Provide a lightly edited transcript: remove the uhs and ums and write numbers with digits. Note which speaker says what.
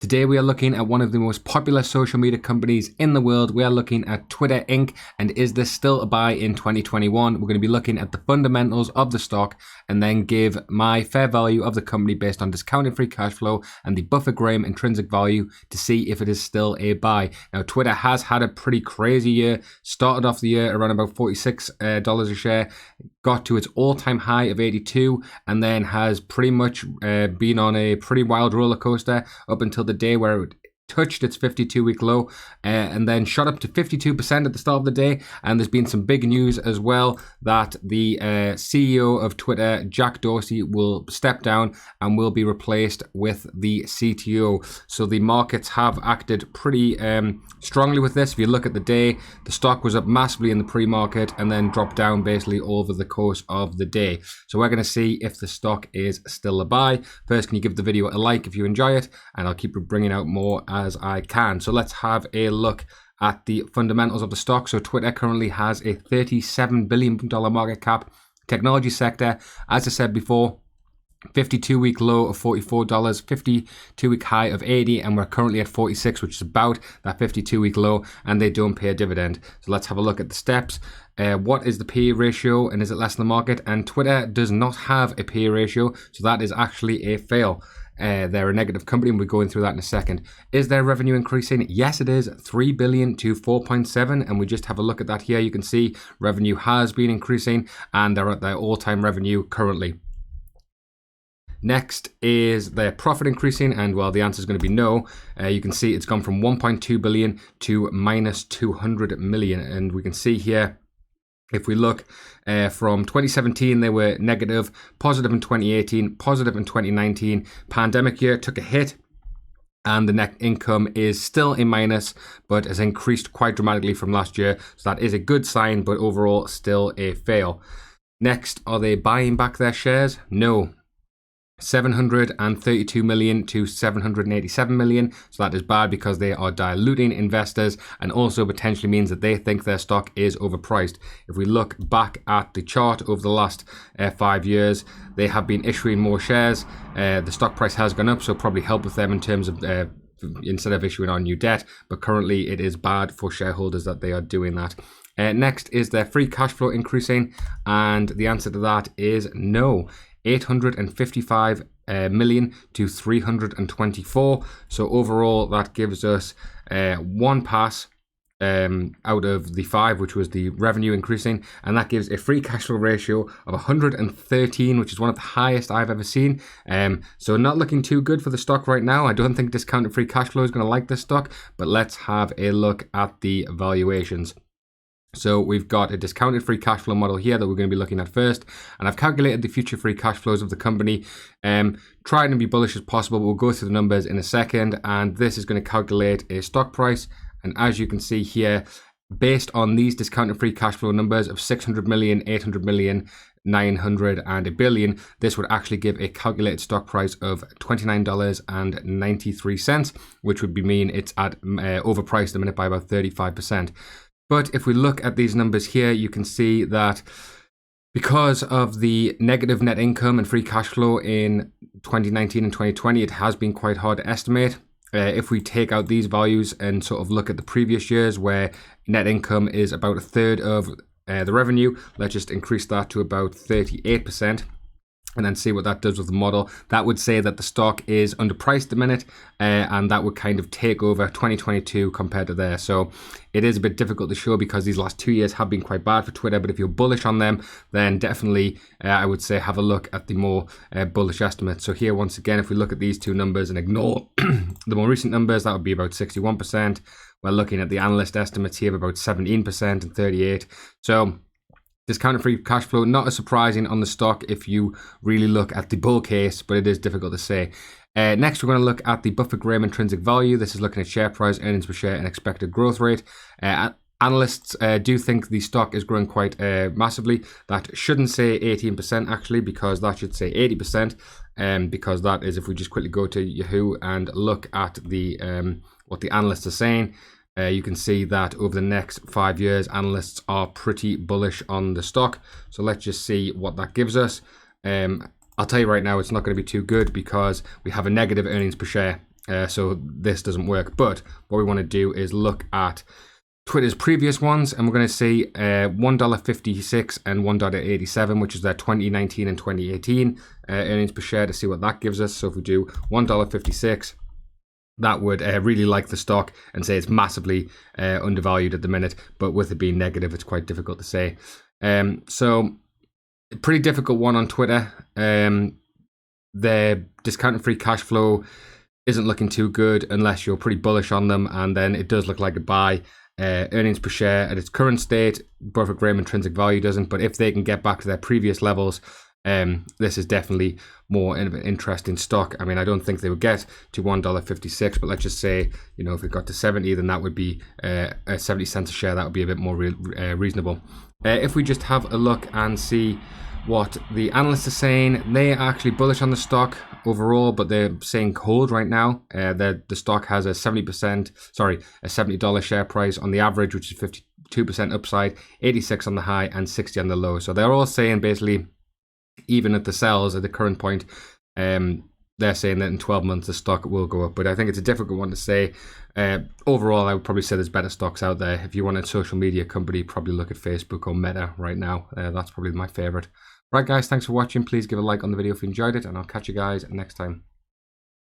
Speaker 1: Today we are looking at one of the most popular social media companies in the world. We are looking at Twitter Inc. And is this still a buy in 2021? We're going to be looking at the fundamentals of the stock and then give my fair value of the company based on discounted free cash flow and the Buffett-Graham intrinsic value to see if it is still a buy. Now, Twitter has had a pretty crazy year. Started off the year around about $46 a share, got to its all-time high of 82, and then has pretty much been on a pretty wild roller coaster up until the day where it touched its 52-week low and then shot up to 52% at the start of the day. And there's been some big news as well that the CEO of Twitter, Jack Dorsey, will step down and will be replaced with the CTO. So the markets have acted pretty strongly with this. If you look at the day, the stock was up massively in the pre-market and then dropped down basically over the course of the day. So we're going to see if the stock is still a buy. First, can you give the video a like if you enjoy it? And I'll keep bringing out more as I can. So let's have a look at the fundamentals of the stock. So Twitter currently has a $37 billion market cap. Technology sector, as I said before, 52-week low of $44, 52-week high of 80, and we're currently at 46, which is about that 52-week low, and they don't pay a dividend. So let's have a look at the steps. What is the PE ratio, and is it less than the market? And Twitter does not have a PE ratio, so that is actually a fail. They're a negative company, and we're going through that in a second. Is their revenue increasing? Yes, it is. 3 billion to 4.7, and we just have a look at that here. You can see revenue has been increasing, and they're at their all-time revenue currently. Next is their profit increasing, and well, the answer is going to be no. You can see it's gone from 1.2 billion to minus 200 million, and we can see here, if we look from 2017, they were negative, positive in 2018, positive in 2019. Pandemic year took a hit, and the net income is still in minus, but has increased quite dramatically from last year. So that is a good sign, but overall still a fail. Next, are they buying back their shares? No. 732 million to 787 million. So that is bad because they are diluting investors and also potentially means that they think their stock is overpriced. If we look back at the chart over the last 5 years, they have been issuing more shares. The stock price has gone up, so probably help with them in terms of instead of issuing on new debt, but currently it is bad for shareholders that they are doing that. Next, is their free cash flow increasing? And the answer to that is no. 855 million to 324. So overall, that gives us one pass out of the 5, which was the revenue increasing, and that gives a free cash flow ratio of 113, which is one of the highest I've ever seen. So not looking too good for the stock right now. I don't think discounted free cash flow is going to like this stock, but let's have a look at the valuations. So we've got a discounted free cash flow model here that we're going to be looking at first, and I've calculated the future free cash flows of the company. Trying to be bullish as possible, but we'll go through the numbers in a second, and this is going to calculate a stock price. And as you can see here, based on these discounted free cash flow numbers of 600 million, 800 million, 900 and a billion, this would actually give a calculated stock price of $29.93, which would mean it's at overpriced a minute by about 35%. But if we look at these numbers here, you can see that because of the negative net income and free cash flow in 2019 and 2020, it has been quite hard to estimate. If we take out these values and sort of look at the previous years where net income is about a third of the revenue, let's just increase that to about 38%. And then see what that does with the model. That would say that the stock is underpriced at the minute, and that would kind of take over 2022 compared to there. So it is a bit difficult to show because these last 2 years have been quite bad for Twitter, but if you're bullish on them, then definitely I would say have a look at the more bullish estimates. So here, once again, if we look at these two numbers and ignore the more recent numbers, that would be about 61%. We're looking at the analyst estimates here of about 17% and 38%. So discounted free cash flow, not as surprising on the stock if you really look at the bull case, but it is difficult to say. Next, we're going to look at the Buffett-Graham intrinsic value. This is looking at share price, earnings per share, and expected growth rate. Analysts do think the stock is growing quite massively. That shouldn't say 18% actually, because that should say 80%. Because that is, if we just quickly go to Yahoo and look at the what the analysts are saying, you can see that over the next 5 years, analysts are pretty bullish on the stock. So let's just see what that gives us. I'll tell you right now, it's not going to be too good because we have a negative earnings per share. so this doesn't work. But what we want to do is look at Twitter's previous ones, and we're going to see $1.56 and $1.87, which is their 2019 and 2018 earnings per share, to see what that gives us. So if we do $1.56, that would really like the stock and say it's massively undervalued at the minute, but with it being negative, it's quite difficult to say. So a pretty difficult one on Twitter. Their discounted free cash flow isn't looking too good unless you're pretty bullish on them, and then it does look like a buy. Earnings per share at its current state, Perfect Graham intrinsic value doesn't, but if they can get back to their previous levels, this is definitely more an interesting stock. I mean, I don't think they would get to $1.56, but let's just say, you know, if it got to 70, then that would be 70 cents a share. That would be a bit more reasonable. If we just have a look and see what the analysts are saying, they are actually bullish on the stock overall, but they're saying hold right now. The stock has a $70 share price on the average, which is 52% upside, 86 on the high, and 60 on the low. So they're all saying basically, even at the sells at the current point, they're saying that in 12 months the stock will go up. But I think it's a difficult one to say. Overall, I would probably say there's better stocks out there. If you want a social media company, probably look at Facebook or Meta right now. That's probably my favorite. Right, guys, thanks for watching. Please give a like on the video if you enjoyed it, and I'll catch you guys next time.